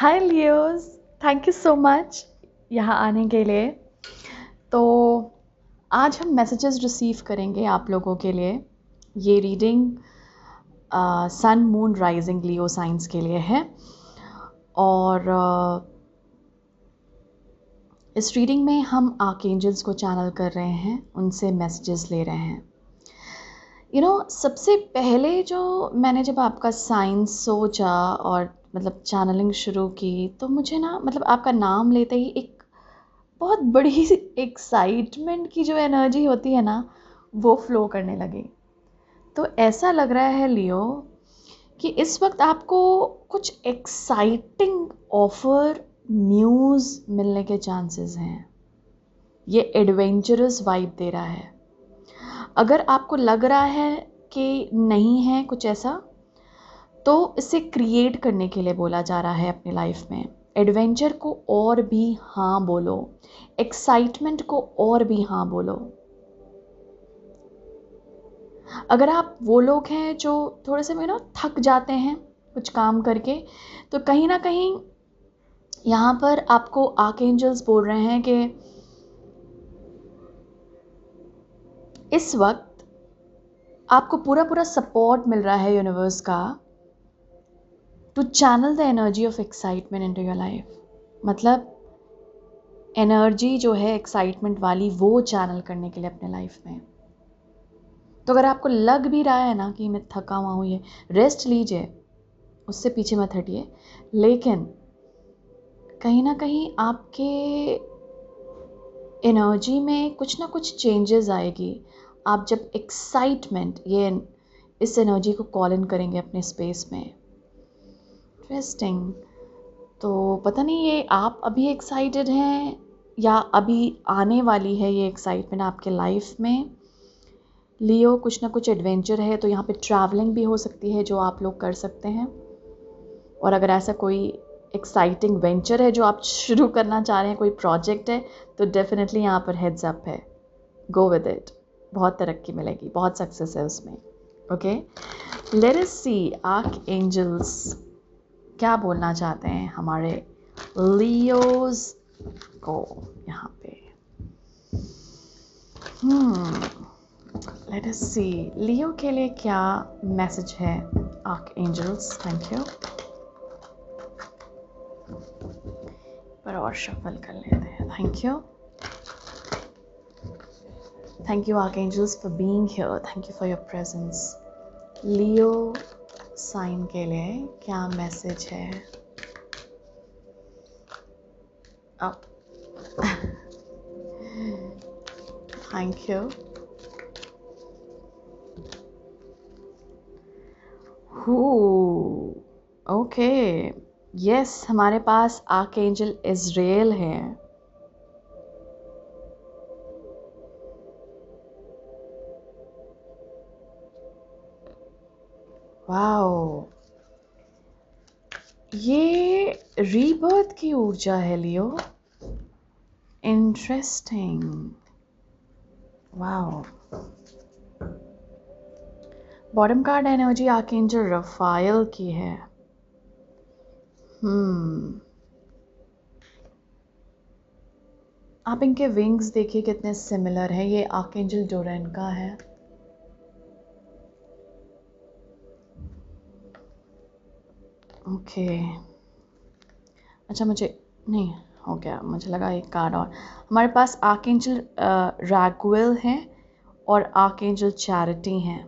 Hi Leos, thank you so much यहाँ आने के लिए। तो आज हम मैसेजेस रिसीव करेंगे आप लोगों के लिए। ये रीडिंग सन मून राइजिंग लियो साइंस के लिए है और इस रीडिंग में हम आर्कएंजल्स को चैनल कर रहे हैं, उनसे मैसेजेस ले रहे हैं। सबसे पहले जो मैंने जब आपका साइंस सोचा और मतलब चैनलिंग शुरू की, तो मुझे ना मतलब आपका नाम लेते ही एक बहुत बड़ी एक्साइटमेंट की जो एनर्जी होती है ना, वो फ्लो करने लगी। तो ऐसा लग रहा है लियो कि इस वक्त आपको कुछ एक्साइटिंग ऑफर न्यूज़ मिलने के चांसेस हैं। ये एडवेंचरस वाइब दे रहा है। अगर आपको लग रहा है कि नहीं है कुछ ऐसा, तो इसे क्रिएट करने के लिए बोला जा रहा है अपनी लाइफ में। एडवेंचर को और भी हाँ बोलो, एक्साइटमेंट को और भी हाँ बोलो। अगर आप वो लोग हैं जो थोड़े से थक जाते हैं कुछ काम करके, तो कहीं ना कहीं यहाँ पर आपको आर्कएंजल्स बोल रहे हैं कि इस वक्त आपको पूरा पूरा सपोर्ट मिल रहा है यूनिवर्स का to channel the energy of excitement into your life. मतलब एनर्जी जो है एक्साइटमेंट वाली, वो चैनल करने के लिए अपने लाइफ में। तो अगर आपको लग भी रहा है ना कि मैं थका हुआ हूँ, ये रेस्ट लीजिए, उससे पीछे मत हटिए। लेकिन कहीं ना कहीं आपके एनर्जी में कुछ ना कुछ चेंजेस आएगी। आप जब एक्साइटमेंट इस एनर्जी को कॉल इन करेंगे अपने स्पेस में। इंटरेस्टिंग। तो पता नहीं ये आप अभी एक्साइटेड हैं या अभी आने वाली है ये एक्साइटमेंट आपके लाइफ में। लियो, कुछ ना कुछ एडवेंचर है, तो यहाँ पे ट्रैवलिंग भी हो सकती है जो आप लोग कर सकते हैं। और अगर ऐसा कोई एक्साइटिंग वेंचर है जो आप शुरू करना चाह रहे हैं, कोई प्रोजेक्ट है, तो डेफिनेटली यहाँ पर हेड्स अप है, गो विद इट। बहुत तरक्की मिलेगी, बहुत सक्सेस है उसमें। ओके, लेट अस सी आर्कएंजल्स क्या बोलना चाहते हैं हमारे लियोज को यहाँ पे। लेट अस सी लियो के लिए क्या मैसेज है आर्कएंजल्स। Thank you. पर और शफल कर लेते हैं। Thank you archangels for being here, thank you for your presence. Leo sign के लिए क्या मैसेज है। Thank you. ओके, यस, हमारे पास आर्कएंजल इज़राइल है। वाओ, ये रीबर्थ की ऊर्जा है Leo. Interesting. Wow. Bottom card energy archangel Raphael की है। आप इनके विंग्स देखिए कितने सिमिलर हैं। ये आर्कएंजल डोरेन का है। ओके, अच्छा, मुझे नहीं हो गया, मुझे लगा एक कार्ड और। हमारे पास आर्कएंजल रैगुएल हैं और आर्कएंजल चैरिटी हैं।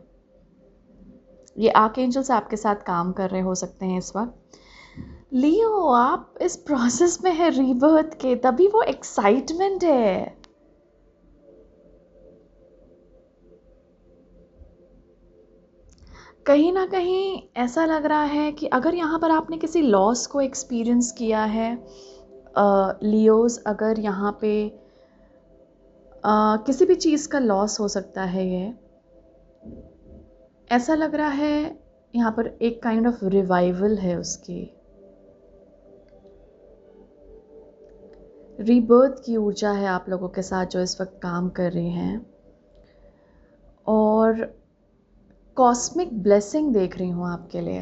ये आर्कएंजल्स आपके साथ काम कर रहे हो सकते हैं इस वक्त। लियो, आप इस प्रोसेस में है रीबर्थ के, तभी वो एक्साइटमेंट है। कहीं ना कहीं ऐसा लग रहा है कि अगर यहाँ पर आपने किसी लॉस को एक्सपीरियंस किया है, लियोज, अगर यहाँ पे किसी भी चीज़ का लॉस हो सकता है, ये ऐसा लग रहा है यहाँ पर एक काइंड ऑफ रिवाइवल है उसकी। रीबर्थ की ऊर्जा है आप लोगों के साथ जो इस वक्त काम कर रही हैं, और कॉस्मिक ब्लेसिंग देख रही हूँ आपके लिए,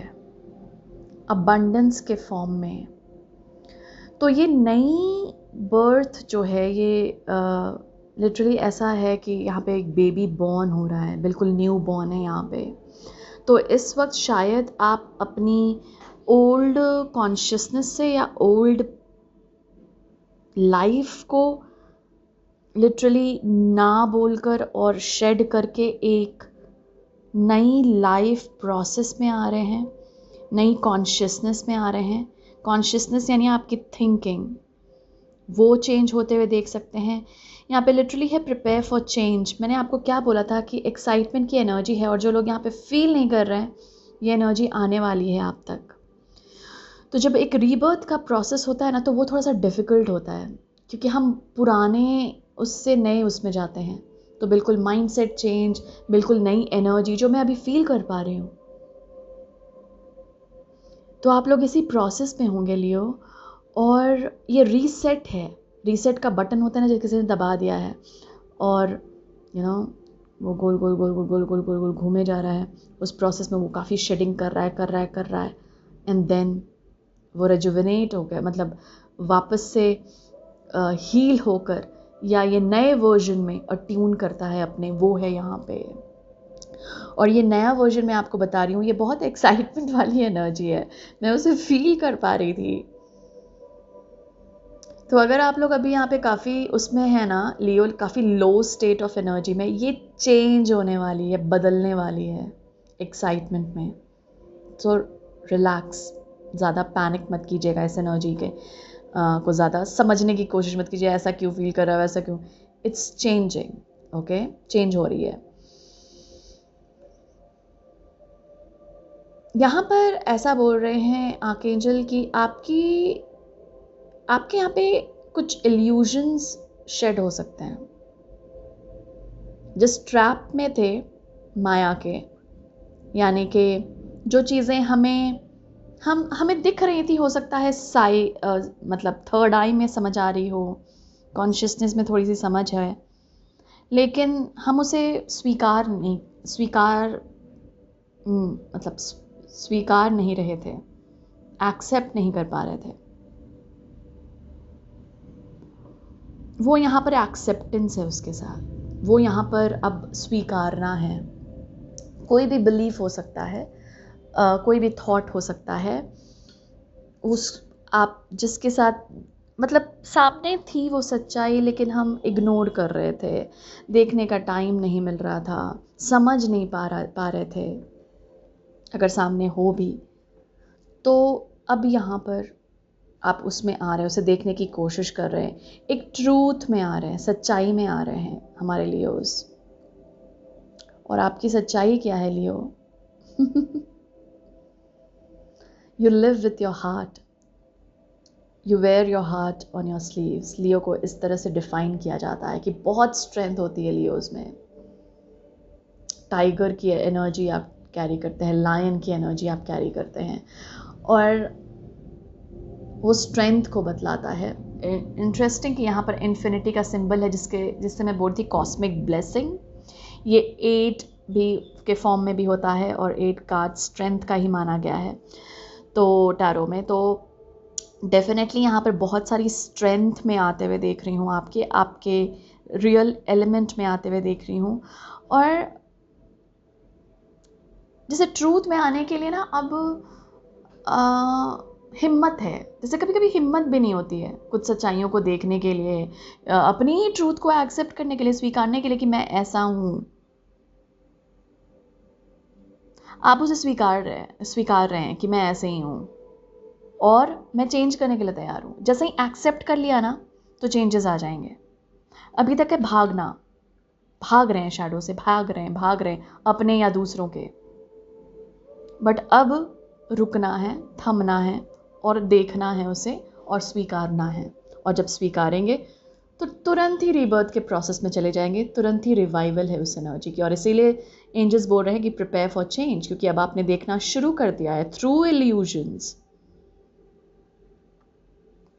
अबंडेंस के फॉर्म में। तो ये नई बर्थ जो है ये लिटरली ऐसा है कि यहाँ पे एक बेबी बॉर्न हो रहा है, बिल्कुल न्यू बॉर्न है यहाँ पे। तो इस वक्त शायद आप अपनी ओल्ड कॉन्शियसनेस से या ओल्ड लाइफ को लिटरली ना बोलकर और शेड करके एक नई लाइफ प्रोसेस में आ रहे हैं, नई कॉन्शियसनेस में आ रहे हैं। कॉन्शियसनेस यानी आपकी थिंकिंग, वो चेंज होते हुए देख सकते हैं। यहाँ पे लिटरली है प्रिपेयर फॉर चेंज। मैंने आपको क्या बोला था कि एक्साइटमेंट की एनर्जी है, और जो लोग यहाँ पे फील नहीं कर रहे हैं, ये एनर्जी आने वाली है आप तक। तो जब एक रीबर्थ का प्रोसेस होता है ना, तो वो थोड़ा सा डिफ़िकल्ट होता है, क्योंकि हम पुराने उससे नए उसमें जाते हैं। तो बिल्कुल माइंडसेट चेंज, बिल्कुल नई एनर्जी जो मैं अभी फील कर पा रही हूँ। तो आप लोग इसी प्रोसेस में होंगे लियो, और ये रीसेट है। रीसेट का बटन होता है ना, जो किसी ने दबा दिया है, और वो गोल गोल गोल गोल गोल गोल गोल गोल घूमे जा रहा है। उस प्रोसेस में वो काफ़ी शेडिंग कर रहा है एंड देन वो रेजुविनेट हो गया, मतलब वापस से हील होकर या ये नए वर्जन में अट्यून करता है अपने, वो है यहाँ पे। और ये नया वर्जन मैं आपको बता रही हूँ, ये बहुत एक्साइटमेंट वाली एनर्जी है, मैं उसे फील कर पा रही थी। तो अगर आप लोग अभी यहाँ पे काफ़ी उसमें है ना लियो, काफ़ी लो स्टेट ऑफ एनर्जी में, ये चेंज होने वाली है, बदलने वाली है एक्साइटमेंट में। सो रिलैक्स, ज़्यादा पैनिक मत कीजिएगा इस एनर्जी के को ज़्यादा समझने की कोशिश मत कीजिए, ऐसा क्यों फील कर रहा है, वैसा क्यों। इट्स चेंजिंग, ओके, चेंज हो रही है। यहाँ पर ऐसा बोल रहे हैं आर्कएंजल कि आपके यहाँ पे कुछ इल्यूजन्स शेड हो सकते हैं, जिस ट्रैप में थे माया के, यानी कि जो चीज़ें हमें दिख रही थी, हो सकता है मतलब थर्ड आई में समझ आ रही हो, कॉन्शियसनेस में थोड़ी सी समझ है, लेकिन हम उसे स्वीकार नहीं रहे थे, एक्सेप्ट नहीं कर पा रहे थे। वो यहाँ पर एक्सेप्टेंस है उसके साथ, वो यहाँ पर अब स्वीकारना है। कोई भी बिलीफ हो सकता है, कोई भी थॉट हो सकता है, आप जिसके साथ मतलब सामने थी वो सच्चाई, लेकिन हम इग्नोर कर रहे थे, देखने का टाइम नहीं मिल रहा था, समझ नहीं पा रहे थे, अगर सामने हो भी। तो अब यहाँ पर आप उसमें आ रहे हैं, उसे देखने की कोशिश कर रहे हैं, एक ट्रूथ में आ रहे हैं, सच्चाई में आ रहे हैं हमारे लियोस। और आपकी सच्चाई क्या है लियो? You live with your heart. You wear your heart on your sleeves. लियो को इस तरह से डिफाइन किया जाता है कि बहुत स्ट्रेंथ होती है लियोस में। टाइगर की एनर्जी आप कैरी करते हैं, लायन की एनर्जी आप कैरी करते हैं, और वो स्ट्रेंथ को बतलाता है। इंटरेस्टिंग कि यहाँ पर इन्फिनिटी का सिंबल है, जिससे मैं बोलती कॉस्मिक ब्लेसिंग। ये 8 भी के फॉर्म में भी होता है, और 8 कार्ड स्ट्रेंथ का ही माना गया है तो टैरो में। तो डेफिनेटली यहाँ पर बहुत सारी स्ट्रेंथ में आते हुए देख रही हूँ, आपके रियल एलिमेंट में आते हुए देख रही हूँ। और जैसे ट्रूथ में आने के लिए ना अब हिम्मत है, जैसे कभी कभी हिम्मत भी नहीं होती है कुछ सच्चाइयों को देखने के लिए, अपनी ही ट्रूथ को एक्सेप्ट करने के लिए, स्वीकारने के लिए कि मैं ऐसा हूँ। आप उसे स्वीकार रहे हैं कि मैं ऐसे ही हूँ, और मैं चेंज करने के लिए तैयार हूँ। जैसे ही एक्सेप्ट कर लिया ना, तो चेंजेस आ जाएंगे। अभी तक है भाग रहे हैं शैडो से, भाग रहे हैं अपने या दूसरों के, बट अब रुकना है, थमना है, और देखना है उसे, और स्वीकारना है। और जब स्वीकारेंगे तो तुरंत ही रीबर्थ के प्रोसेस में चले जाएंगे, तुरंत ही रिवाइवल है उस एनर्जी की। और इसीलिए एंजल्स बोल रहे हैं कि प्रिपेयर फॉर चेंज, क्योंकि अब आपने देखना शुरू कर दिया है थ्रू इल्यूजन्स।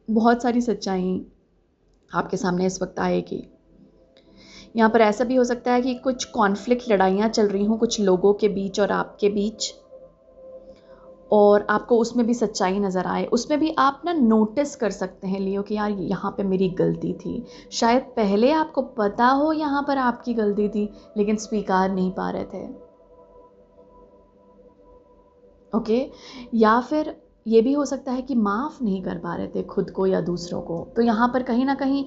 बहुत सारी सच्चाई आपके सामने इस वक्त आएगी। यहाँ पर ऐसा भी हो सकता है कि कुछ कॉन्फ्लिक्ट, लड़ाइयाँ चल रही हों कुछ लोगों के बीच और आपके बीच, और आपको उसमें भी सच्चाई नज़र आए, उसमें भी आप ना नोटिस कर सकते हैं लियो कि यार यहाँ पे मेरी गलती थी। शायद पहले आपको पता हो यहाँ पर आपकी गलती थी, लेकिन स्वीकार नहीं पा रहे थे। ओके, या फिर ये भी हो सकता है कि माफ़ नहीं कर पा रहे थे खुद को या दूसरों को। तो यहाँ पर कहीं ना कहीं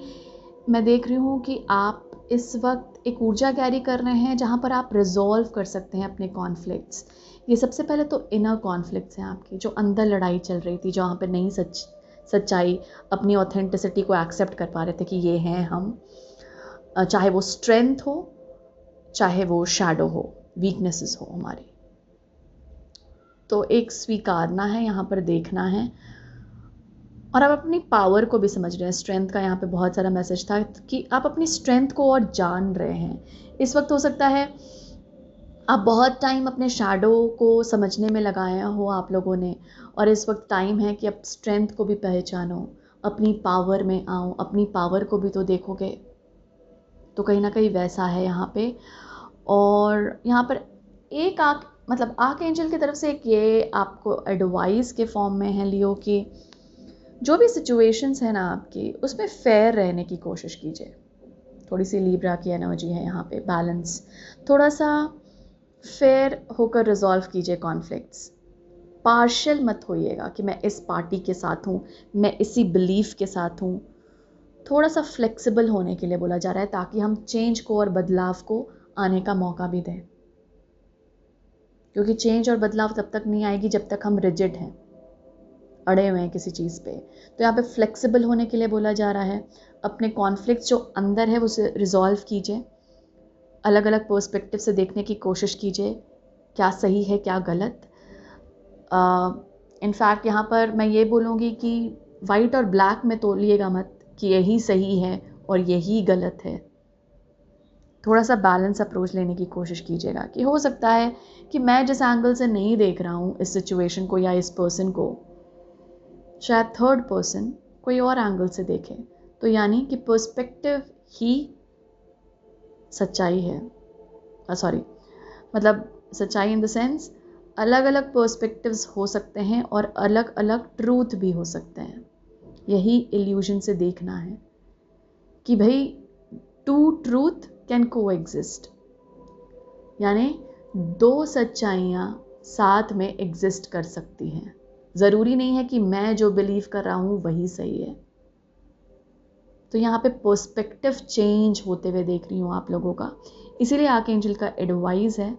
मैं देख रही हूँ कि आप इस वक्त एक ऊर्जा कैरी कर रहे हैं जहाँ पर आप रिजॉल्व कर सकते हैं अपने कॉन्फ्लिक्ट्स। ये सबसे पहले तो इनर कॉन्फ्लिक्ट्स हैं आपकी, जो अंदर लड़ाई चल रही थी, जहाँ पर नहीं सच्चाई, अपनी ऑथेंटिसिटी को एक्सेप्ट कर पा रहे थे कि ये हैं हम। चाहे वो स्ट्रेंथ हो, चाहे वो शैडो हो, वीकनेसेस हो हमारी। तो एक स्वीकारना है, यहाँ पर देखना है, और आप अपनी पावर को भी समझ रहे हैं। स्ट्रेंथ का यहाँ पे बहुत सारा मैसेज था कि आप अपनी स्ट्रेंथ को और जान रहे हैं। इस वक्त हो सकता है आप बहुत टाइम अपने शैडो को समझने में लगाया हो आप लोगों ने, और इस वक्त टाइम है कि आप स्ट्रेंथ को भी पहचानो, अपनी पावर में आओ। अपनी पावर को भी तो देखोगे, तो कहीं ना कहीं वैसा है यहाँ पे। और यहाँ पर एक आर्क एंजल की तरफ से एक ये आपको एडवाइस के फॉर्म में है लियो कि जो भी सिचुएशंस है ना आपकी, उसमें फेयर रहने की कोशिश कीजिए। थोड़ी सी लीब्रा की एनर्जी है यहाँ पे, बैलेंस, थोड़ा सा फेयर होकर रिजॉल्व कीजिए कॉन्फ्लिक्ट्स। पार्शियल मत होइएगा कि मैं इस पार्टी के साथ हूँ, मैं इसी बिलीफ के साथ हूँ। थोड़ा सा फ्लेक्सिबल होने के लिए बोला जा रहा है, ताकि हम चेंज को और बदलाव को आने का मौका भी दें। क्योंकि चेंज और बदलाव तब तक नहीं आएगी जब तक हम रिजिड हैं, अड़े हुए हैं किसी चीज़ पे। तो यहाँ पे फ्लेक्सिबल होने के लिए बोला जा रहा है। अपने कॉन्फ्लिक्ट जो अंदर है उसे रिजॉल्व कीजिए, अलग अलग पर्सपेक्टिव से देखने की कोशिश कीजिए, क्या सही है क्या गलत। इनफैक्ट यहाँ पर मैं ये बोलूँगी कि वाइट और ब्लैक में तोलिएगा मत कि यही सही है और यही गलत है। थोड़ा सा बैलेंस अप्रोच लेने की कोशिश कीजिएगा कि हो सकता है कि मैं जिस एंगल से नहीं देख रहा हूँ इस सिचुएशन को या इस पर्सन को, शायद थर्ड पर्सन कोई और एंगल से देखे। तो यानी कि पर्सपेक्टिव ही सच्चाई है। सॉरी, मतलब सच्चाई इन द सेंस अलग अलग पर्सपेक्टिव्स हो सकते हैं और अलग अलग ट्रूथ भी हो सकते हैं। यही इल्यूजन से देखना है कि भाई टू ट्रूथ कैन को एग्जिस्ट, यानी दो सच्चाइयाँ साथ में एग्जिस्ट कर सकती हैं। ज़रूरी नहीं है कि मैं जो बिलीव कर रहा हूँ वही सही है। तो यहाँ पे पर्सपेक्टिव चेंज होते हुए देख रही हूँ आप लोगों का। इसीलिए आर्कएंजल का एडवाइस है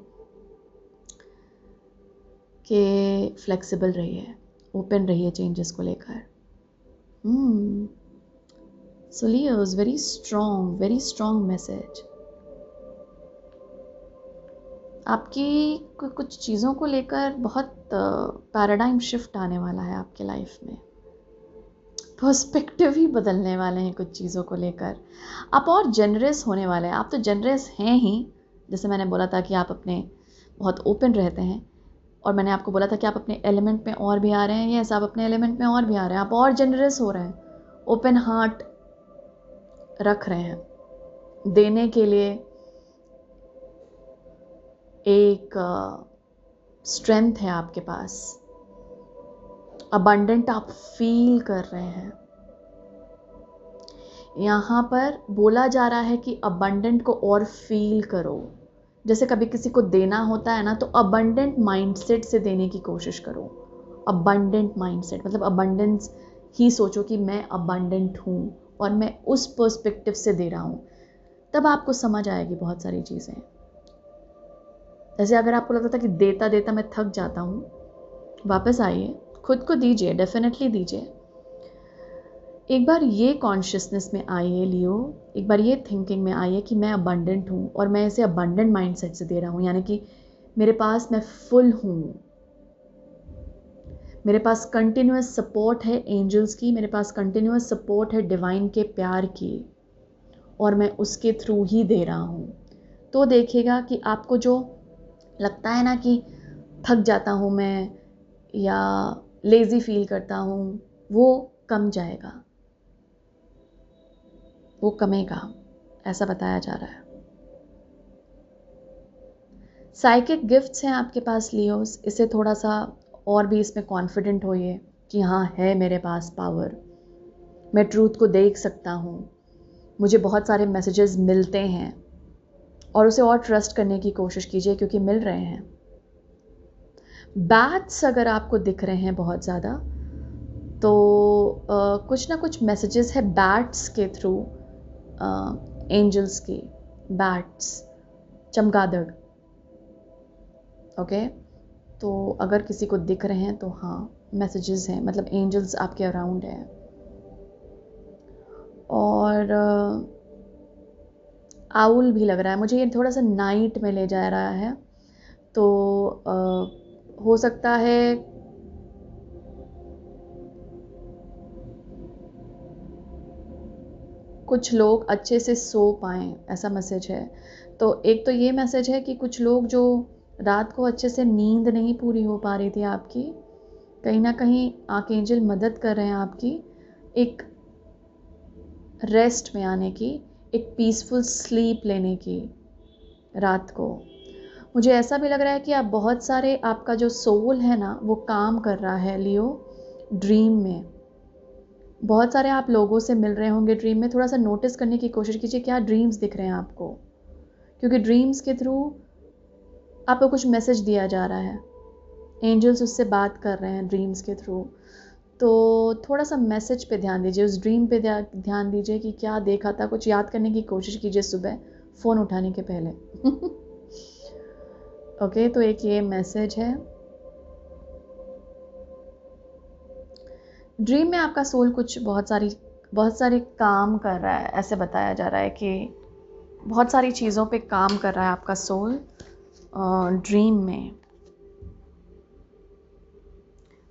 कि फ्लेक्सिबल रहिए, ओपन रहिए चेंजेस को लेकर। सो लियोस, वेरी स्ट्रॉन्ग मैसेज। आपकी कुछ चीज़ों को लेकर बहुत पैराडाइम शिफ्ट आने वाला है आपके लाइफ में। पर्सपेक्टिव ही बदलने वाले हैं कुछ चीज़ों को लेकर। आप और जनरस होने वाले हैं। आप तो जनरस हैं ही, जैसे मैंने बोला था कि आप अपने बहुत ओपन रहते हैं, और मैंने आपको बोला था कि आप अपने एलिमेंट में और भी आ रहे हैं। यस, आप अपने एलिमेंट में और भी आ रहे हैं। आप और जनरस हो रहे हैं, ओपन हार्ट रख रहे हैं, देने के लिए एक स्ट्रेंथ है आपके पास। अबंडेंट आप फील कर रहे हैं। यहाँ पर बोला जा रहा है कि अबंडेंट को और फील करो। जैसे कभी किसी को देना होता है ना, तो अबंडेंट माइंडसेट से देने की कोशिश करो। अबंडेंट माइंडसेट मतलब अबंडेंस ही सोचो कि मैं अबंडेंट हूँ और मैं उस पर्सपेक्टिव से दे रहा हूँ। तब आपको समझ आएगी बहुत सारी चीज़ें। जैसे अगर आपको लगता था कि देता देता मैं थक जाता हूँ, वापस आइए, खुद को दीजिए, डेफिनेटली दीजिए। एक बार ये कॉन्शियसनेस में आइए लियो, एक बार ये थिंकिंग में आइए कि मैं अबंडेंट हूँ और मैं इसे अबंडेंट माइंडसेट से दे रहा हूँ। यानी कि मेरे पास मैं फुल हूँ, मेरे पास कंटिन्यूस सपोर्ट है एंजल्स की, मेरे पास कंटिन्यूस सपोर्ट है डिवाइन के प्यार की, और मैं उसके थ्रू ही दे रहा हूँ। तो देखिएगा कि आपको जो लगता है ना कि थक जाता हूँ मैं या लेज़ी फील करता हूँ, वो कम जाएगा, वो कमेगा, ऐसा बताया जा रहा है। साइकिक गिफ्ट्स हैं आपके पास लियोस, इसे थोड़ा सा और भी इसमें कॉन्फिडेंट होइए कि हाँ है मेरे पास पावर, मैं ट्रूथ को देख सकता हूँ, मुझे बहुत सारे मैसेजेस मिलते हैं, और उसे और ट्रस्ट करने की कोशिश कीजिए क्योंकि मिल रहे हैं। बैट्स अगर आपको दिख रहे हैं बहुत ज़्यादा, तो कुछ ना कुछ मैसेजेस है बैट्स के थ्रू, एंजल्स की, बैट्स, चमगादड़। ओके, तो अगर किसी को दिख रहे हैं तो हाँ मैसेजेस हैं, मतलब एंजल्स आपके अराउंड हैं। और आउल भी लग रहा है मुझे, ये थोड़ा सा नाइट में ले जा रहा है, तो हो सकता है कुछ लोग अच्छे से सो पाएँ, ऐसा मैसेज है। तो एक तो ये मैसेज है कि कुछ लोग जो रात को अच्छे से नींद नहीं पूरी हो पा रही थी आपकी, कहीं ना कहीं आर्कएंजल मदद कर रहे हैं आपकी एक रेस्ट में आने की, एक पीसफुल स्लीप लेने की रात को। मुझे ऐसा भी लग रहा है कि आप बहुत सारे, आपका जो सोल है ना वो काम कर रहा है लियो, ड्रीम में। बहुत सारे आप लोगों से मिल रहे होंगे ड्रीम में, थोड़ा सा नोटिस करने की कोशिश कीजिए क्या ड्रीम्स दिख रहे हैं आपको, क्योंकि ड्रीम्स के थ्रू आपको कुछ मैसेज दिया जा रहा है, एंजल्स उससे बात कर रहे हैं ड्रीम्स के थ्रू। तो थोड़ा सा मैसेज पे ध्यान दीजिए, उस ड्रीम पे ध्यान दीजिए कि क्या देखा था, कुछ याद करने की कोशिश कीजिए सुबह फ़ोन उठाने के पहले। ओके, तो एक ये मैसेज है। ड्रीम में आपका सोल कुछ बहुत सारे काम कर रहा है, ऐसे बताया जा रहा है कि बहुत सारी चीज़ों पे काम कर रहा है आपका सोल ड्रीम में।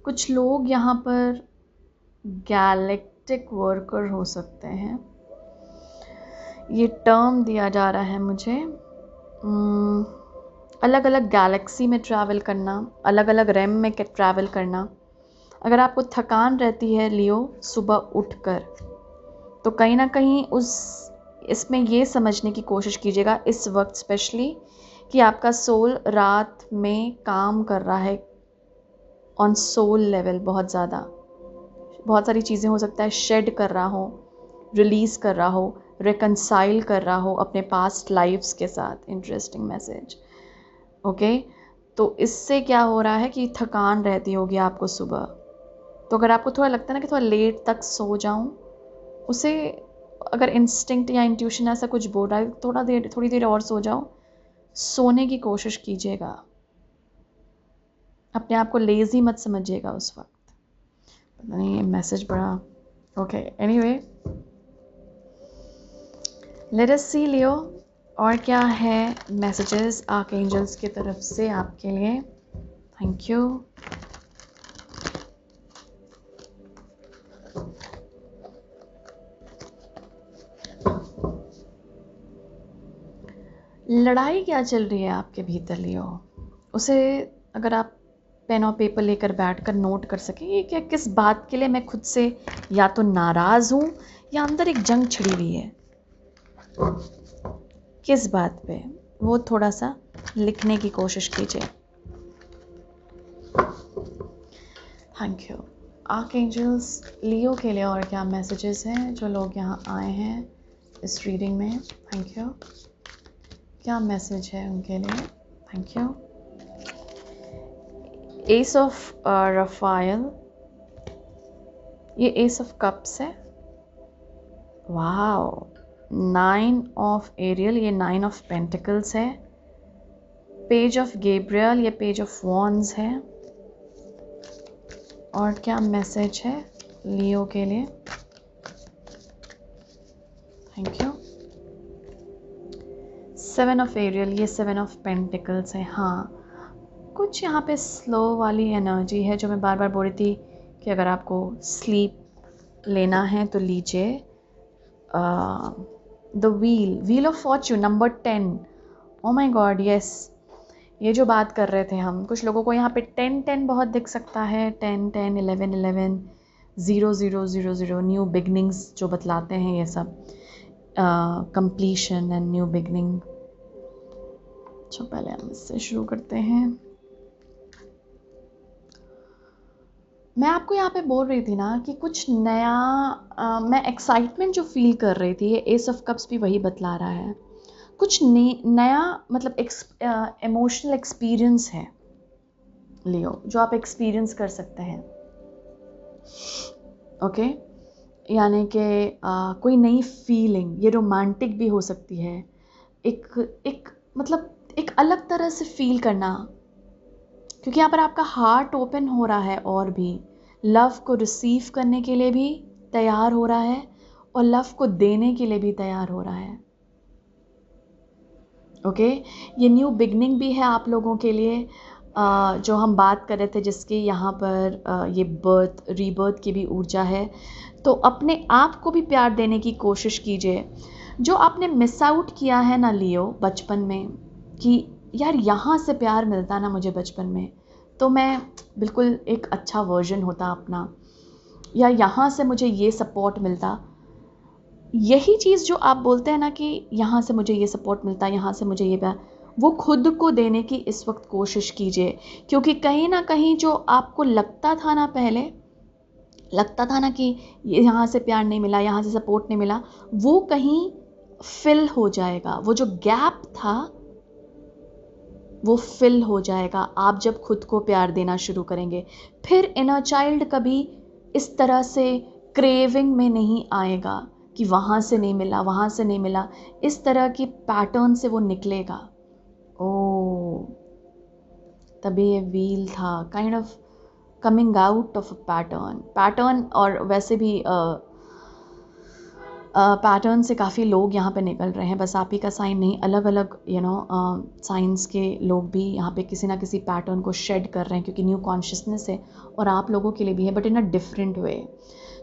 कुछ लोग यहाँ पर गैलेक्टिक वर्कर हो सकते हैं, ये टर्म दिया जा रहा है मुझे। अलग अलग गैलेक्सी में ट्रैवल करना, अलग अलग रैम में ट्रैवल करना। अगर आपको थकान रहती है लियो सुबह उठकर, तो कहीं ना कहीं इसमें ये समझने की कोशिश कीजिएगा इस वक्त स्पेशली कि आपका सोल रात में काम कर रहा है ऑन सोल लेवल, बहुत ज़्यादा, बहुत सारी चीज़ें हो सकता है शेड कर रहा हो, रिलीज़ कर रहा हो, रिकंसाइल कर रहा हो अपने पास्ट लाइफ्स के साथ। Interesting message. ओके, तो इससे क्या हो रहा है कि थकान रहती होगी आपको सुबह, तो अगर आपको थोड़ा लगता है ना कि थोड़ा लेट तक सो जाऊं, उसे अगर इंस्टिंक्ट या इंट्यूशन ऐसा कुछ बोल रहा है थोड़ी देर और सो जाओ, सोने की कोशिश कीजिएगा, अपने आप को लेज़ी मत समझिएगा उस वक्त। पता नहीं ये मैसेज बड़ा ओके, एनीवे लेट अस सी लियो और क्या है मैसेजेस आर्कएंजल्स की तरफ से आपके लिए। Thank you. लड़ाई क्या चल रही है आपके भीतर लियो, उसे अगर आप पेन और पेपर लेकर बैठकर नोट कर सकें कि किस बात के लिए मैं खुद से या तो नाराज़ हूँ या अंदर एक जंग छिड़ी हुई है, किस बात पे, वो थोड़ा सा लिखने की कोशिश कीजिए। Thank you. आर्कएंजल्स लियो के लिए और क्या मैसेजेस हैं जो लोग यहाँ आए हैं इस रीडिंग में। Thank you. क्या मैसेज है उनके लिए। Thank you. S of Raphael, ये एस ऑफ कप्स है। वाओ, 9 ऑफ एरियल, ये 9 ऑफ पेंटिकल्स है। पेज ऑफ गैब्रियल, ये पेज ऑफ वॉन्ड्स है। और क्या मैसेज है लियो के लिए। Thank you. 7 ऑफ एरियल, ये 7 ऑफ पेंटिकल्स है। हाँ, कुछ यहाँ पे स्लो वाली एनर्जी है जो मैं बार बार बोल रही थी कि अगर आपको स्लीप लेना है तो लीजिए। The wheel of Fortune number 10। O my God, yes, ये जो बात कर रहे थे हम, कुछ लोगों को यहाँ पे 10-10 बहुत दिख सकता है। 10-10, 11-11, 0-0-0-0, न्यू बिगनिंग्स जो बतलाते हैं ये सब, कंप्लीशन एंड न्यू बिगनिंग। अच्छा, पहले हम इससे शुरू करते हैं। मैं आपको यहाँ पे बोल रही थी ना कि कुछ नया, मैं एक्साइटमेंट जो फील कर रही थी, ये एस ऑफ कप्स भी वही बतला रहा है। कुछ नया मतलब इमोशनल एक्सपीरियंस है लियो, जो आप एक्सपीरियंस कर सकते हैं। ओके, यानी कि कोई नई फीलिंग, ये रोमांटिक भी हो सकती है, एक एक मतलब एक अलग तरह से फील करना, क्योंकि यहाँ पर आपका हार्ट ओपन हो रहा है और भी लव को रिसीव करने के लिए भी तैयार हो रहा है और लव को देने के लिए भी तैयार हो रहा है। ओके, ये न्यू बिगनिंग भी है आप लोगों के लिए, जो हम बात कर रहे थे, जिसकी यहाँ पर ये बर्थ रीबर्थ की भी ऊर्जा है। तो अपने आप को भी प्यार देने की कोशिश कीजिए। जो आपने मिस आउट किया है ना लियो बचपन में, कि यार यहाँ से प्यार मिलता ना मुझे बचपन में, तो मैं बिल्कुल एक अच्छा वर्जन होता अपना, या यहाँ से मुझे ये सपोर्ट मिलता। यही चीज़ जो आप बोलते हैं ना कि यहाँ से मुझे ये सपोर्ट मिलता है, यहाँ से मुझे ये प्यार, वो खुद को देने की इस वक्त कोशिश कीजिए। क्योंकि कहीं ना कहीं जो आपको लगता था ना पहले, लगता था ना कि ये यहाँ से प्यार नहीं मिला, यहाँ से सपोर्ट नहीं मिला, वो कहीं फिल हो जाएगा। वो जो गैप था वो फिल हो जाएगा आप जब खुद को प्यार देना शुरू करेंगे। फिर इनर चाइल्ड कभी इस तरह से क्रेविंग में नहीं आएगा कि वहाँ से नहीं मिला, वहाँ से नहीं मिला। इस तरह की पैटर्न से वो निकलेगा। ओ, तभी ये व्हील था, kind of coming out of a pattern. और वैसे भी पैटर्न से काफ़ी लोग यहाँ पे निकल रहे हैं, बस आप ही का साइन नहीं, अलग अलग साइंस के लोग भी यहाँ पे किसी ना किसी पैटर्न को शेड कर रहे हैं, क्योंकि न्यू कॉन्शियसनेस है और आप लोगों के लिए भी है, but in a different way.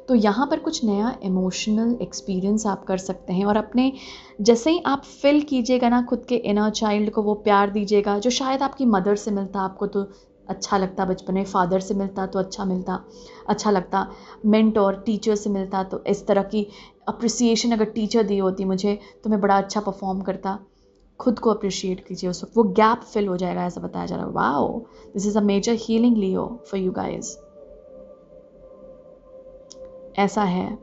तो यहाँ पर कुछ नया इमोशनल एक्सपीरियंस आप कर सकते हैं, और अपने जैसे ही आप फिल कीजिएगा ना खुद के इनर चाइल्ड को, वो प्यार दीजिएगा जो शायद आपकी मदर से मिलता आपको तो अच्छा लगता बचपन में, फादर से मिलता तो अच्छा लगता, मेंटोर टीचर से मिलता तो इस तरह की अप्रिसिएशन अगर टीचर दी होती मुझे तो मैं बड़ा अच्छा परफॉर्म करता। खुद को अप्रिशिएट कीजिए, उस वक्त वो गैप फिल हो जाएगा, ऐसा बताया जा रहा है। Wow, this is a major healing Leo for you guys. ऐसा है।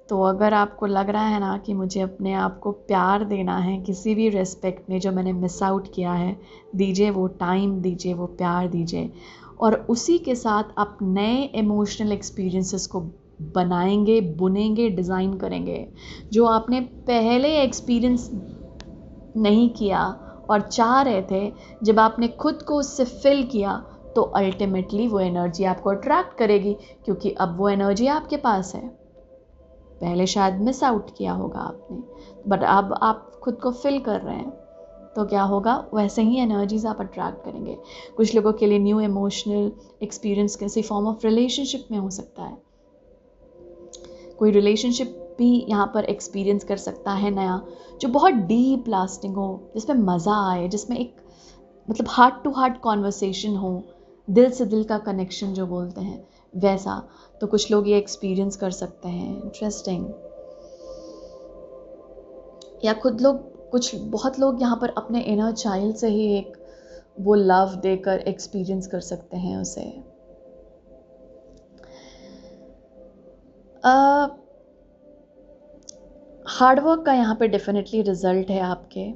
तो अगर आपको लग रहा है ना कि मुझे अपने आप को प्यार देना है किसी भी रेस्पेक्ट में, जो मैंने मिस आउट किया है, दीजिए वो टाइम, दीजिए वो प्यार दीजिए, और उसी के साथ आप नए इमोशनल एक्सपीरियंसेस को बनाएंगे, बुनेंगे, डिज़ाइन करेंगे, जो आपने पहले एक्सपीरियंस नहीं किया और चाह रहे थे। जब आपने खुद को उससे फिल किया तो अल्टीमेटली वो एनर्जी आपको अट्रैक्ट करेगी, क्योंकि अब वो एनर्जी आपके पास है। पहले शायद मिस आउट किया होगा आपने, बट अब आप खुद को फिल कर रहे हैं, तो क्या होगा, वैसे ही एनर्जीज आप अट्रैक्ट करेंगे। कुछ लोगों के लिए न्यू इमोशनल एक्सपीरियंस किसी फॉर्म ऑफ रिलेशनशिप में हो सकता है, कोई रिलेशनशिप भी यहाँ पर एक्सपीरियंस कर सकता है नया, जो बहुत डीप लास्टिंग हो, जिसमें मज़ा आए, जिसमें एक मतलब हार्ट टू हार्ट कॉन्वर्सेशन हो, दिल से दिल का कनेक्शन जो बोलते हैं वैसा। तो कुछ लोग ये एक्सपीरियंस कर सकते हैं, इंटरेस्टिंग। या बहुत लोग यहाँ पर अपने इनर चाइल्ड से ही एक वो लव देकर एक्सपीरियंस कर सकते हैं उसे। हार्डवर्क का यहाँ पे डेफिनेटली रिजल्ट है आपके,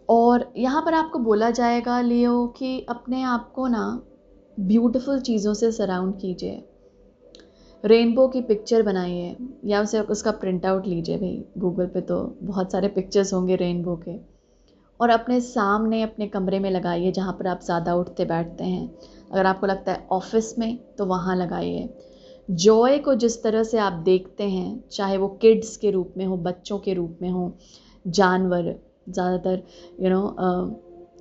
और यहाँ पर आपको बोला जाएगा लियो कि अपने आप को ना ब्यूटीफुल चीज़ों से सराउंड कीजिए। रेनबो की पिक्चर बनाइए, या उसे उसका प्रिंट आउट लीजिए भाई, गूगल पे तो बहुत सारे पिक्चर्स होंगे रेनबो के, और अपने सामने अपने कमरे में लगाइए जहाँ पर आप ज़्यादा उठते बैठते हैं। अगर आपको लगता है ऑफिस में तो वहाँ लगाइए। जॉय को जिस तरह से आप देखते हैं, चाहे वो किड्स के रूप में हो, बच्चों के रूप में हो, जानवर ज़्यादातर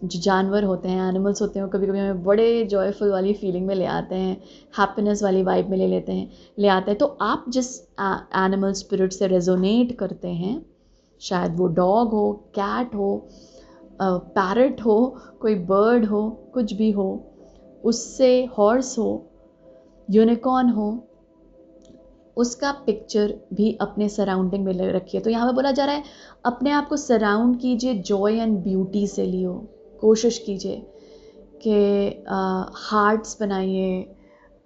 जो जानवर होते हैं, एनिमल्स होते हैं, वो कभी कभी हमें बड़े जॉयफुल वाली फीलिंग में ले आते हैं, हैप्पीनेस वाली वाइब में ले आते हैं। तो आप जिस एनिमल स्पिरिट से रेजोनेट करते हैं, शायद वो डॉग हो, कैट हो, पैरट हो, कोई बर्ड हो, कुछ भी हो, उससे हॉर्स हो, यूनिकॉर्न हो, उसका पिक्चर भी अपने सराउंडिंग में रखिए। तो यहाँ पे बोला जा रहा है अपने आप को सराउंड कीजिए जॉय एंड ब्यूटी से लियो। कोशिश कीजिए कि हार्ट्स बनाइए,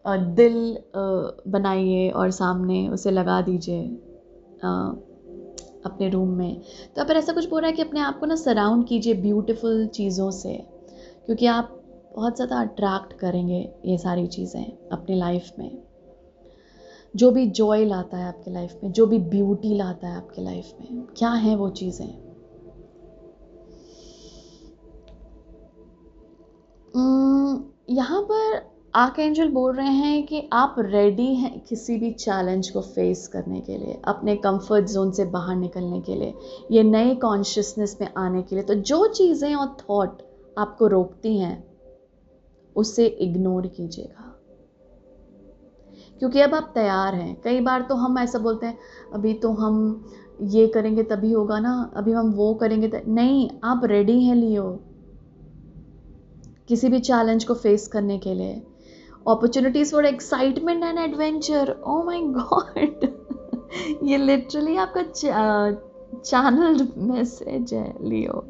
दिल बनाइए और सामने उसे लगा दीजिए अपने रूम में। तो अगर ऐसा कुछ बोल रहा है कि अपने आप को ना सराउंड कीजिए ब्यूटीफुल चीज़ों से, क्योंकि आप बहुत ज़्यादा अट्रैक्ट करेंगे ये सारी चीज़ें अपनी लाइफ में। जो भी जॉय लाता है आपकी लाइफ में, जो भी ब्यूटी लाता है आपकी लाइफ में, क्या है वो चीज़ें। यहाँ पर आर्कएंजल बोल रहे हैं कि आप रेडी हैं किसी भी चैलेंज को फेस करने के लिए, अपने कंफर्ट जोन से बाहर निकलने के लिए, ये नए कॉन्शियसनेस में आने के लिए। तो जो चीज़ें और थॉट आपको रोकती हैं उसे इग्नोर कीजिएगा, क्योंकि अब आप तैयार हैं। कई बार तो हम ऐसा बोलते हैं, अभी तो हम ये करेंगे तभी होगा ना, अभी हम वो करेंगे नहीं, आप रेडी हैं लियो किसी भी चैलेंज को फेस करने के लिए। Opportunities for excitement and adventure, oh my god ये लिटरली आपका चैनल मैसेज है Leo.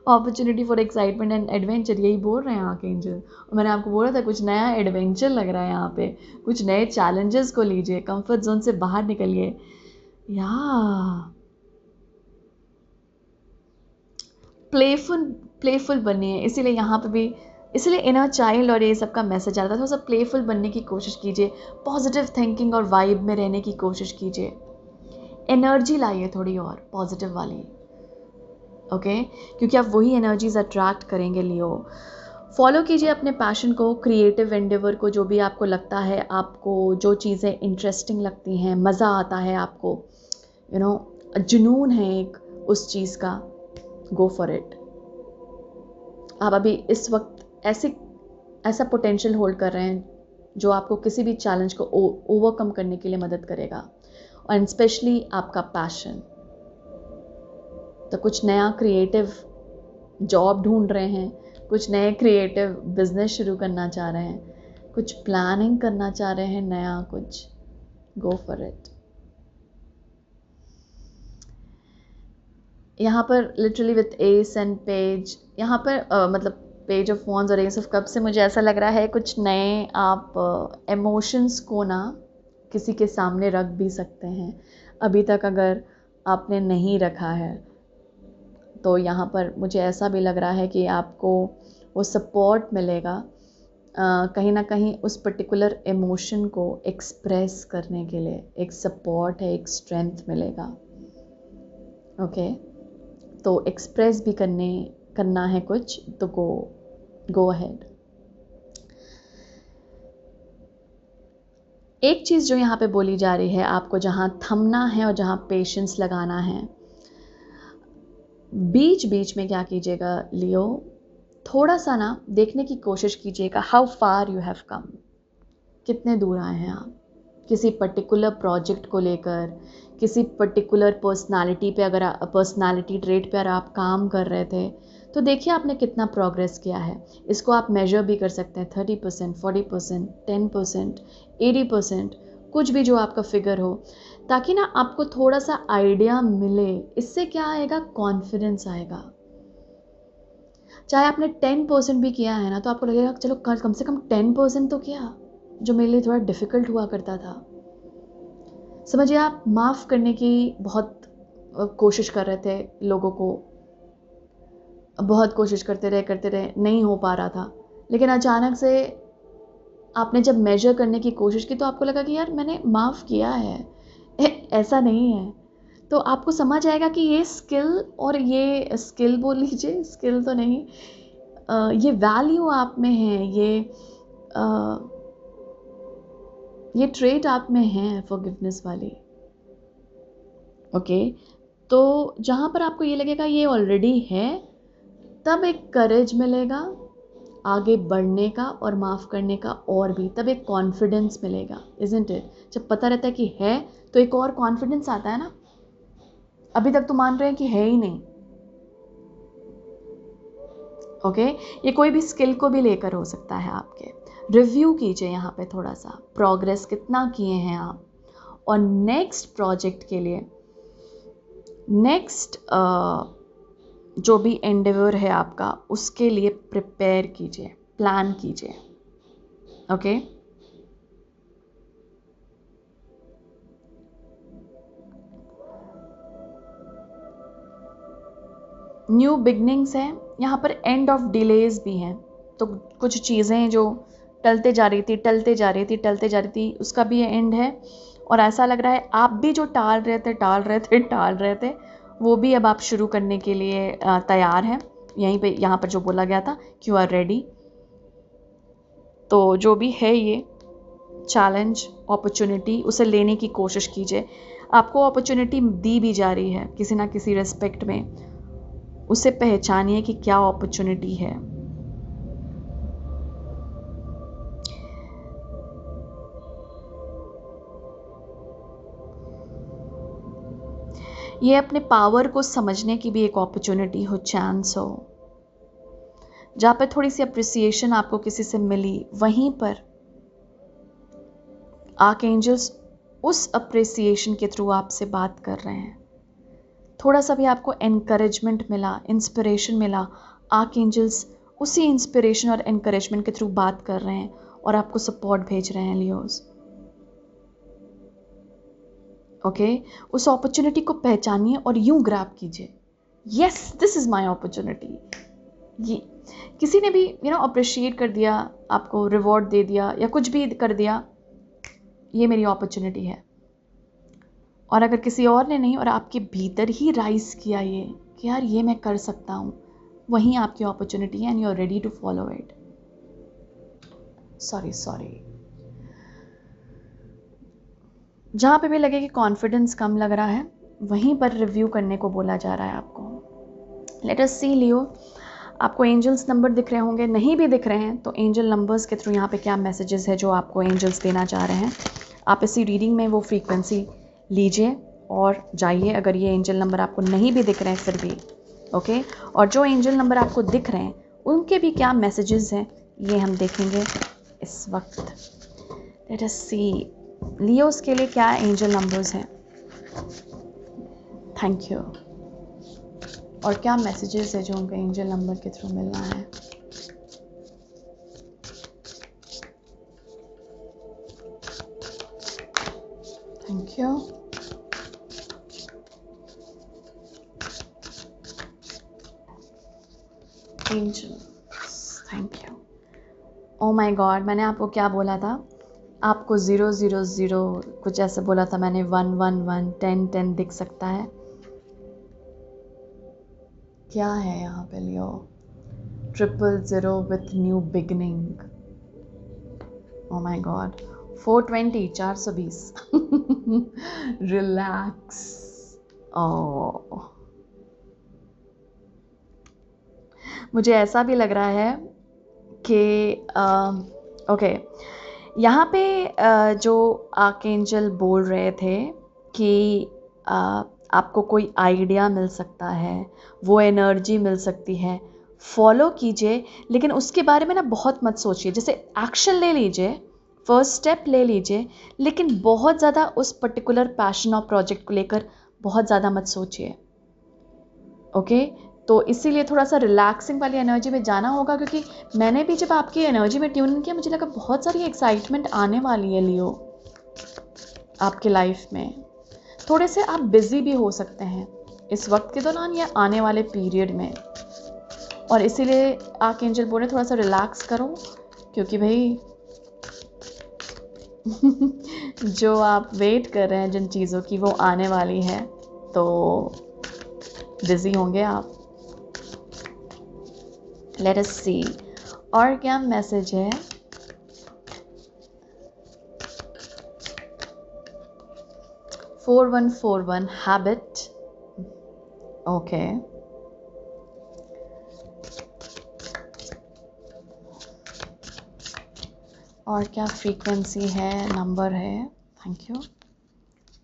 Opportunity for excitement and adventure, यही बोल रहे हैं आर्कएंजल। और मैंने आपको बोला था कुछ नया एडवेंचर लग रहा है यहाँ पे, कुछ नए चैलेंजेस को लीजिए, कंफर्ट जोन से बाहर निकलिए। या प्लेफुल बनिए, इसीलिए यहाँ पे भी, इसलिए इनर चाइल्ड और ये सब का मैसेज आता था। थोड़ा सा प्लेफुल बनने की कोशिश कीजिए, पॉजिटिव थिंकिंग और वाइब में रहने की कोशिश कीजिए, एनर्जी लाइए थोड़ी और पॉजिटिव वाली, ओके क्योंकि आप वही एनर्जीज अट्रैक्ट करेंगे लियो। फॉलो कीजिए अपने पैशन को, क्रिएटिव एंडेवर को, जो भी आपको लगता है, आपको जो चीज़ें इंटरेस्टिंग लगती हैं, मज़ा आता है आपको, यू नो जुनून है एक उस चीज़ का, गो फॉर इट। आप अभी इस वक्त ऐसा पोटेंशियल होल्ड कर रहे हैं जो आपको किसी भी चैलेंज को ओवरकम करने के लिए मदद करेगा, और स्पेशली आपका पैशन। तो कुछ नया क्रिएटिव जॉब ढूंढ रहे हैं, कुछ नए क्रिएटिव बिजनेस शुरू करना चाह रहे हैं, कुछ प्लानिंग करना चाह रहे हैं नया कुछ, गो फॉर इट। यहाँ पर literally with S and page, यहाँ पर मतलब पेज ऑफ वॉन्ड्स और एस ऑफ कप से मुझे ऐसा लग रहा है कुछ नए आप इमोशंस को ना किसी के सामने रख भी सकते हैं। अभी तक अगर आपने नहीं रखा है तो यहाँ पर मुझे ऐसा भी लग रहा है कि आपको वो सपोर्ट मिलेगा कहीं ना कहीं उस पर्टिकुलर इमोशन को एक्सप्रेस करने के लिए, एक सपोर्ट है, एक स्ट्रेंथ मिलेगा, ओके तो एक्सप्रेस भी करना है कुछ, तो गो अहेड। एक चीज़ जो यहाँ पे बोली जा रही है, आपको जहाँ थमना है और जहाँ पेशेंस लगाना है, बीच बीच में क्या कीजिएगा लियो, थोड़ा सा ना देखने की कोशिश कीजिएगा how far you have come, कितने दूर आए हैं आप किसी पर्टिकुलर प्रोजेक्ट को लेकर, किसी पर्टिकुलर पर्सनालिटी पे, अगर पर्सनालिटी ट्रेट पे अगर आप काम कर रहे थे तो देखिए आपने कितना प्रोग्रेस किया है। इसको आप मेजर भी कर सकते हैं, 30%, 40%, 10%, 80%, कुछ भी जो आपका फिगर हो, ताकि ना आपको थोड़ा सा आइडिया मिले। इससे क्या आएगा, कॉन्फिडेंस आएगा। चाहे आपने 10% भी किया है ना, तो आपको लगेगा चलो कम से कम 10% तो किया, जो मेरे लिए थोड़ा डिफ़िकल्ट हुआ करता था। समझिए आप माफ़ करने की बहुत कोशिश कर रहे थे लोगों को, बहुत कोशिश करते रहे, नहीं हो पा रहा था, लेकिन अचानक से आपने जब मेजर करने की कोशिश की तो आपको लगा कि यार मैंने माफ़ किया है, ऐसा नहीं है। तो आपको समझ आएगा कि ये स्किल, और ये स्किल बोल लीजिए, स्किल तो नहीं, ये वैल्यू आप में है, ये ट्रेट आप में है, फॉरगिवनेस वाली, ओके तो जहाँ पर आपको ये लगेगा ये ऑलरेडी है, तब एक करेज मिलेगा आगे बढ़ने का और माफ़ करने का, और भी तब एक कॉन्फिडेंस मिलेगा, इज़न्ट इट। जब पता रहता है कि है तो एक और कॉन्फिडेंस आता है ना। अभी तक तो मान रहे हैं कि है ही नहीं, ओके ये कोई भी स्किल को भी लेकर हो सकता है। आपके रिव्यू कीजिए यहाँ पे थोड़ा सा, प्रोग्रेस कितना किए हैं आप, और नेक्स्ट प्रोजेक्ट के लिए, नेक्स्ट जो भी एंडेवर है आपका, उसके लिए प्रिपेयर कीजिए, प्लान कीजिए, ओके न्यू बिगनिंग्स हैं, यहाँ पर एंड ऑफ डिलेज भी हैं। तो कुछ चीज़ें जो टलते जा रही थी उसका भी एंड है। और ऐसा लग रहा है आप भी जो टाल रहे थे वो भी अब आप शुरू करने के लिए तैयार हैं। यहाँ पर जो बोला गया था कि यू आर रेडी। तो जो भी है ये चैलेंज, अपॉर्चुनिटी, उसे लेने की कोशिश कीजिए। आपको अपॉर्चुनिटी दी भी जा रही है किसी ना किसी रेस्पेक्ट में, उसे पहचानिए कि क्या अपॉर्चुनिटी है। ये अपने पावर को समझने की भी एक अपॉर्चुनिटी हो, चांस हो। जहाँ पर थोड़ी सी अप्रिसिएशन आपको किसी से मिली, वहीं पर आर्कएंजल्स उस अप्रिसिएशन के थ्रू आपसे बात कर रहे हैं। थोड़ा सा भी आपको एनकरेजमेंट मिला, इंस्पिरेशन मिला, आर्कएंजल्स उसी इंस्पिरेशन और एनकरेजमेंट के थ्रू बात कर रहे हैं और आपको सपोर्ट भेज रहे हैं लियोस। ओके, उस अपॉर्चुनिटी को पहचानिए और यूं ग्रैब कीजिए, yes this is my opportunity. ये किसी ने भी अप्रिशिएट कर दिया, आपको रिवॉर्ड दे दिया या कुछ भी कर दिया, ये मेरी अपॉर्चुनिटी है। और अगर किसी और ने नहीं और आपके भीतर ही राइज किया ये कि यार ये मैं कर सकता हूँ, वहीं आपकी अपॉर्चुनिटी है and you are ready to follow it. Sorry जहाँ पे भी लगे कि कॉन्फिडेंस कम लग रहा है, वहीं पर रिव्यू करने को बोला जा रहा है आपको। लेट अस सी लियो, आपको एंजल्स नंबर दिख रहे होंगे, नहीं भी दिख रहे हैं तो एंजल नंबर्स के थ्रू यहाँ पे क्या मैसेजेस है जो आपको एंजल्स देना चाह रहे हैं। आप इसी रीडिंग में वो फ्रीक्वेंसी लीजिए और जाइए। अगर ये एंजल नंबर आपको नहीं भी दिख रहे हैं फिर भी ओके, और जो एंजल नंबर आपको दिख रहे हैं उनके भी क्या मैसेजेस हैं ये हम देखेंगे इस वक्त। लेट अस सी लियोस के लिए क्या एंजल नंबर्स हैं। Thank you. और क्या मैसेजेस है जो उनके एंजल नंबर के थ्रू मिल रहा है। Thank you. Angels, thank you. Oh my God, मैंने आपको क्या बोला था, आपको 000 कुछ ऐसे बोला था मैंने, 111 1010 दिख सकता है। क्या है यहाँ पे Leo, 000 with new beginning. Oh my god, 420 420 relax. ओ मुझे ऐसा भी लग रहा है कि ओके, यहाँ पे जो आर्कएंजल बोल रहे थे कि आपको कोई आइडिया मिल सकता है, वो एनर्जी मिल सकती है, फॉलो कीजिए, लेकिन उसके बारे में ना बहुत मत सोचिए। जैसे एक्शन ले लीजिए, फर्स्ट स्टेप ले लीजिए, लेकिन बहुत ज़्यादा उस पर्टिकुलर पैशन और प्रोजेक्ट को लेकर बहुत ज़्यादा मत सोचिए। ओके, तो इसीलिए थोड़ा सा रिलैक्सिंग वाली एनर्जी में जाना होगा, क्योंकि मैंने भी जब आपकी एनर्जी में ट्यून किया मुझे लगा बहुत सारी एक्साइटमेंट आने वाली है लियो आपके लाइफ में। थोड़े से आप बिजी भी हो सकते हैं इस वक्त के दौरान या आने वाले पीरियड में, और इसीलिए आर्कएंजल बोले थोड़ा सा रिलैक्स करो, क्योंकि भाई जो आप वेट कर रहे हैं जिन चीज़ों की वो आने वाली है, तो बिजी होंगे आप। लेट अस सी और क्या मैसेज है। Four 4141 habit. ओके, और क्या फ्रीक्वेंसी है, नंबर है। Thank you.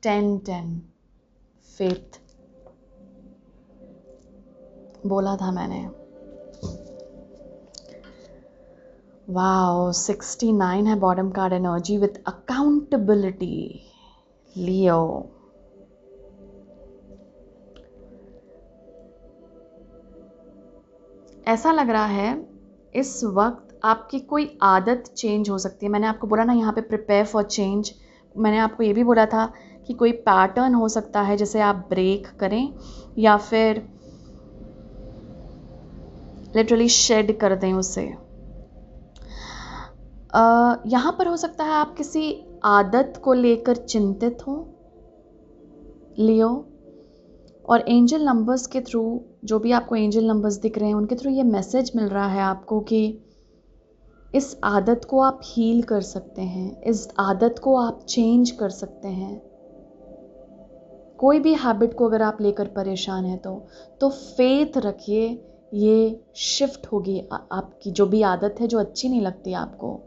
1010 फेथ बोला था मैंने। वाओ, 69 है bottom card energy with accountability. Leo, ऐसा लग रहा है इस वक्त आपकी कोई आदत चेंज हो सकती है। मैंने आपको बोला ना यहाँ पे प्रिपेयर फॉर चेंज, मैंने आपको ये भी बोला था कि कोई पैटर्न हो सकता है जिसे आप ब्रेक करें, या फिर लिटरली शेड कर दें उसे। यहाँ पर हो सकता है आप किसी आदत को लेकर चिंतित हों लियो, और एंजल नंबर्स के थ्रू, जो भी आपको एंजल नंबर्स दिख रहे हैं उनके थ्रू ये मैसेज मिल रहा है आपको कि इस आदत को आप हील कर सकते हैं, इस आदत को आप चेंज कर सकते हैं। कोई भी हैबिट को अगर आप लेकर परेशान हैं तो फेथ रखिए, ये शिफ्ट होगी। आपकी जो भी आदत है जो अच्छी नहीं लगती आपको,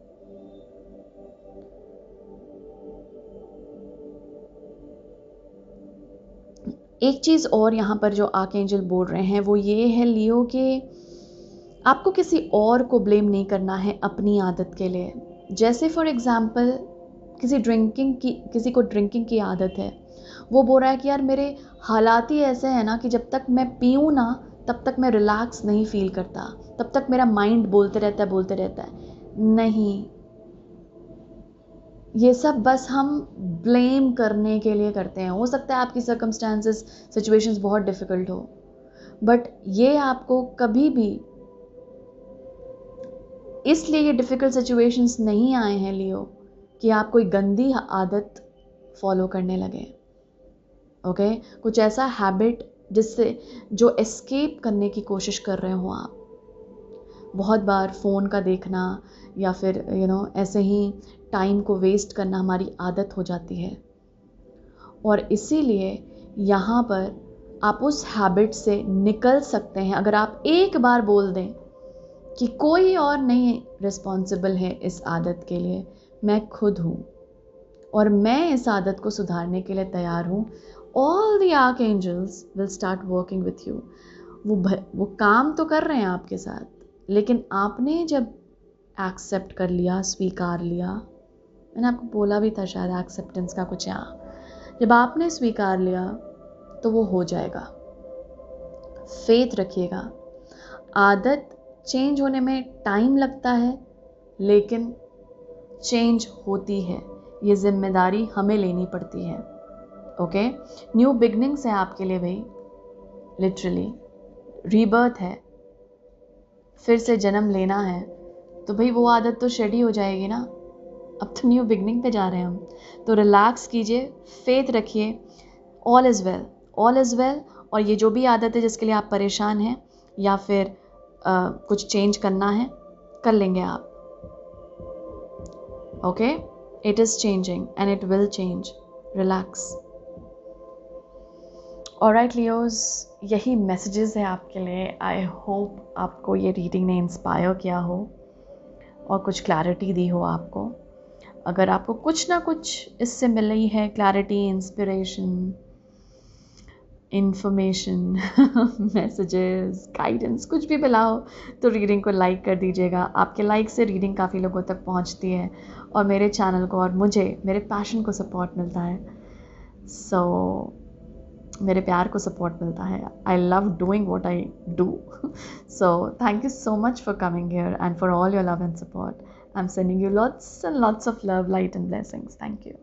एक चीज़ और यहाँ पर जो आर्कएंजल बोल रहे हैं वो ये है लियो कि आपको किसी और को ब्लेम नहीं करना है अपनी आदत के लिए। जैसे फॉर एग्ज़ाम्पल किसी को ड्रिंकिंग की आदत है, वो बोल रहा है कि यार मेरे हालात ही ऐसे हैं ना कि जब तक मैं पीऊँ ना तब तक मैं रिलैक्स नहीं फील करता, तब तक मेरा माइंड बोलते रहता है। नहीं, ये सब बस हम ब्लेम करने के लिए करते हैं। हो सकता है आपकी सर्कमस्टांसेस, सिचुएशंस बहुत डिफ़िकल्ट हो, बट ये आपको कभी भी, इसलिए ये डिफ़िकल्ट सिचुएशंस नहीं आए हैं लियो कि आप कोई गंदी आदत फॉलो करने लगे। ओके, कुछ ऐसा हैबिट जिससे जो एस्केप करने की कोशिश कर रहे हो आप। बहुत बार फ़ोन का देखना या फिर ऐसे ही टाइम को वेस्ट करना हमारी आदत हो जाती है, और इसीलिए यहाँ पर आप उस हैबिट से निकल सकते हैं अगर आप एक बार बोल दें कि कोई और नहीं रिस्पॉन्सिबल है इस आदत के लिए, मैं खुद हूँ और मैं इस आदत को सुधारने के लिए तैयार हूँ। All the archangels will start working with you. वो काम तो कर रहे हैं आपके साथ, लेकिन आपने जब एक्सेप्ट कर लिया, स्वीकार लिया, मैंने आपको बोला भी था शायद एक्सेप्टेंस का कुछ यहाँ, जब आपने स्वीकार लिया तो वो हो जाएगा। फेथ रखिएगा। आदत चेंज होने में टाइम लगता है, लेकिन चेंज होती है। ये जिम्मेदारी हमें लेनी पड़ती है। ओके, न्यू बिगनिंग्स है आपके लिए भाई, लिटरली रीबर्थ है, फिर से जन्म लेना है। तो भाई वो आदत तो शेड ही हो जाएगी ना। अब तो न्यू बिगनिंग पे जा रहे हैं हम, तो रिलैक्स कीजिए, फेथ रखिए। All is well, all is well. और ये जो भी आदत है जिसके लिए आप परेशान हैं या फिर कुछ चेंज करना है, कर लेंगे आप। Okay, it is changing and it will change. Relax. Alright Leos, यही मैसेजेस है आपके लिए। आई होप आपको ये रीडिंग ने इंस्पायर किया हो और कुछ क्लैरिटी दी हो आपको। अगर आपको कुछ ना कुछ इससे मिली है, clarity, inspiration, information, messages, guidance, कुछ भी मिला हो, तो रीडिंग को लाइक कर दीजिएगा। आपके लाइक से रीडिंग काफ़ी लोगों तक पहुंचती है और मेरे चैनल को और मुझे, मेरे पैशन को सपोर्ट मिलता है। मेरे प्यार को सपोर्ट मिलता है। I love doing what I do. So thank you so much for coming here and for all your love and support. I am sending you lots and lots of love, light and blessings. Thank you.